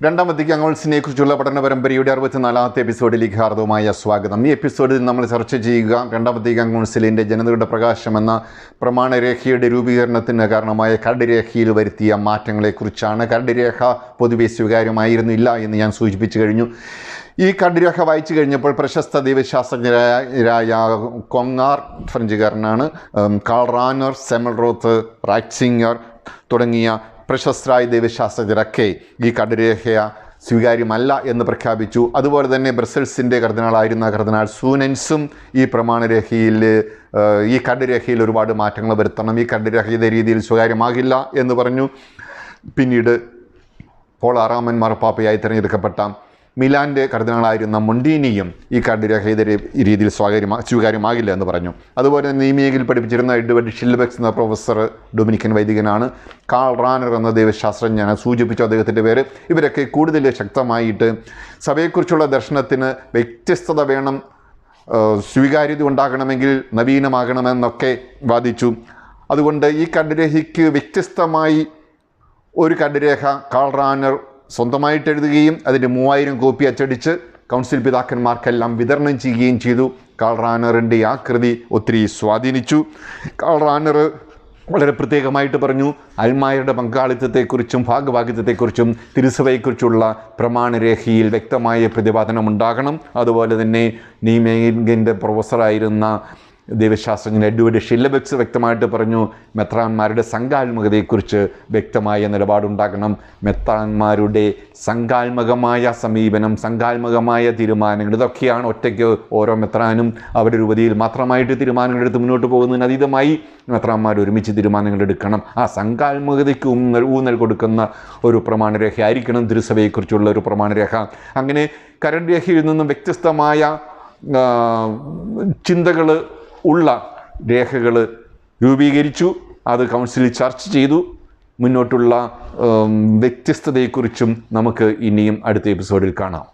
രണ്ടാം വത്തിക്കാൻ കൗൺസിലിനെ കുറിച്ചുള്ള പഠന പരമ്പരയുടെ 64ാമത്തെ എപ്പിസോഡിലേക്ക് ഹാർദവമായ സ്വാഗതം. ഈ എപ്പിസോഡിൽ നമ്മൾ ചർച്ച ചെയ്യുക രണ്ടാം വത്തിക്കാൻ കൗൺസിലിൻ്റെ ജനതയുടെ പ്രകാശം എന്ന പ്രമാണരേഖയുടെ രൂപീകരണത്തിന് കാരണമായ കരട് രേഖയിൽ വരുത്തിയ മാറ്റങ്ങളെക്കുറിച്ചാണ്. കരട് രേഖ പൊതുവെ സ്വീകാര്യമായിരുന്നില്ല എന്ന് ഞാൻ സൂചിപ്പിച്ചു കഴിഞ്ഞു. ഈ കരട് രേഖ വായിച്ചു കഴിഞ്ഞപ്പോൾ പ്രശസ്ത ദൈവശാസ്ത്രജ്ഞരായ കൊങ്ങാർ, ഫ്രഞ്ചുകാരനാണ്, കാൾ റാനർ, സെമൽറോത്ത്, റാറ്റ്സിംഗർ തുടങ്ങിയ പ്രശസ്തരായ ദൈവശാസ്ത്രജ്ഞരൊക്കെ ഈ കരടുരേഖ സ്വീകാര്യമല്ല എന്ന് പ്രഖ്യാപിച്ചു. അതുപോലെ തന്നെ ബ്രസൽസിൻ്റെ കർദിനാളായിരുന്ന കർദിനാൾ സൂനൻസും ഈ പ്രമാണരേഖയിൽ ഈ കരടുരേഖയിൽ ഒരുപാട് മാറ്റങ്ങൾ വരുത്തണം, ഈ കരടുരേഖ ഇതേ രീതിയിൽ സ്വീകാര്യമാകില്ല എന്ന് പറഞ്ഞു. പിന്നീട് പോൾ ആറാമൻ മാർപ്പാപ്പയായി തിരഞ്ഞെടുക്കപ്പെട്ട മിലാൻ്റെ കർദിനാളായിരുന്ന മൊണ്ടീനിയും ഈ കരടുരേഖ ഇതേ രീതിയിൽ സ്വീകാര്യമാകില്ല എന്ന് പറഞ്ഞു. അതുപോലെ തന്നെ നീമിയയിൽ പഠിപ്പിച്ചിരുന്ന എഡ്വേർഡ് ഷിൽബെക്സ് എന്ന പ്രൊഫസർ ഡൊമിനിക്കൻ വൈദികനാണ്. കാൾ റാനർ എന്ന ദൈവശാസ്ത്രജ്ഞനാണ് സൂചിപ്പിച്ചു അദ്ദേഹത്തിൻ്റെ പേര്. ഇവരൊക്കെ കൂടുതൽ ശക്തമായിട്ട് സഭയെക്കുറിച്ചുള്ള ദർശനത്തിന് വ്യത്യസ്തത വേണം, സ്വീകാര്യത ഉണ്ടാകണമെങ്കിൽ നവീനമാകണമെന്നൊക്കെ വാദിച്ചു. അതുകൊണ്ട് ഈ കരടുരേഖയ്ക്ക് വ്യത്യസ്തമായി ഒരു കരടുരേഖ കാൾ റാനർ സ്വന്തമായിട്ട് എഴുതുകയും അതിൻ്റെ 3000 കോപ്പി അച്ചടിച്ച് കൗൺസിൽ പിതാക്കന്മാർക്കെല്ലാം വിതരണം ചെയ്യുകയും ചെയ്തു. കാൾ റാനറിൻ്റെ ആ കൃതി ഒത്തിരി സ്വാധീനിച്ചു. കാൾ റാനർ വളരെ പ്രത്യേകമായിട്ട് പറഞ്ഞു, അൽമായരുടെ പങ്കാളിത്തത്തെക്കുറിച്ചും ഭാഗഭാഗിത്വത്തെക്കുറിച്ചും തിരുസഭയെക്കുറിച്ചുള്ള പ്രമാണരേഖയിൽ വ്യക്തമായ പ്രതിപാദനം ഉണ്ടാകണം. അതുപോലെ തന്നെ നീമേഗിൻ്റെ പ്രൊഫസറായിരുന്ന ദൈവശാസ്ത്രജ്ഞൻ എഡ്വേർഡ് ഷില്ലബെക്സ് വ്യക്തമായിട്ട് പറഞ്ഞു, മെത്രാന്മാരുടെ സംഘാത്മകതയെക്കുറിച്ച് വ്യക്തമായ നിലപാടുണ്ടാകണം. മെത്രാന്മാരുടെ സംഘാത്മകമായ സമീപനം, സംഘാത്മകമായ തീരുമാനങ്ങൾ, ഇതൊക്കെയാണ് ഒറ്റയ്ക്ക് ഓരോ മെത്രാനും അവരുടെ രൂപതയിൽ മാത്രമായിട്ട് തീരുമാനങ്ങളെടുത്ത് മുന്നോട്ട് പോകുന്നതിന് അതീതമായി മെത്രാന്മാർ ഒരുമിച്ച് തീരുമാനങ്ങൾ എടുക്കണം. ആ സംഘാത്മകതയ്ക്ക് ഊന്നൽ കൊടുക്കുന്ന ഒരു പ്രമാണരേഖ ആയിരിക്കണം തിരുസഭയെക്കുറിച്ചുള്ള ഒരു പ്രമാണരേഖ. അങ്ങനെ കരട് രേഖയിൽ നിന്നും വ്യത്യസ്തമായ ചിന്തകൾ ഉള്ള രേഖകൾ രൂപീകരിച്ചു. അത് കൗൺസിലിൽ ചർച്ച ചെയ്തു. മുന്നോട്ടുള്ള വ്യത്യസ്തതയെക്കുറിച്ചും നമുക്ക് ഇനിയും അടുത്ത എപ്പിസോഡിൽ കാണാം.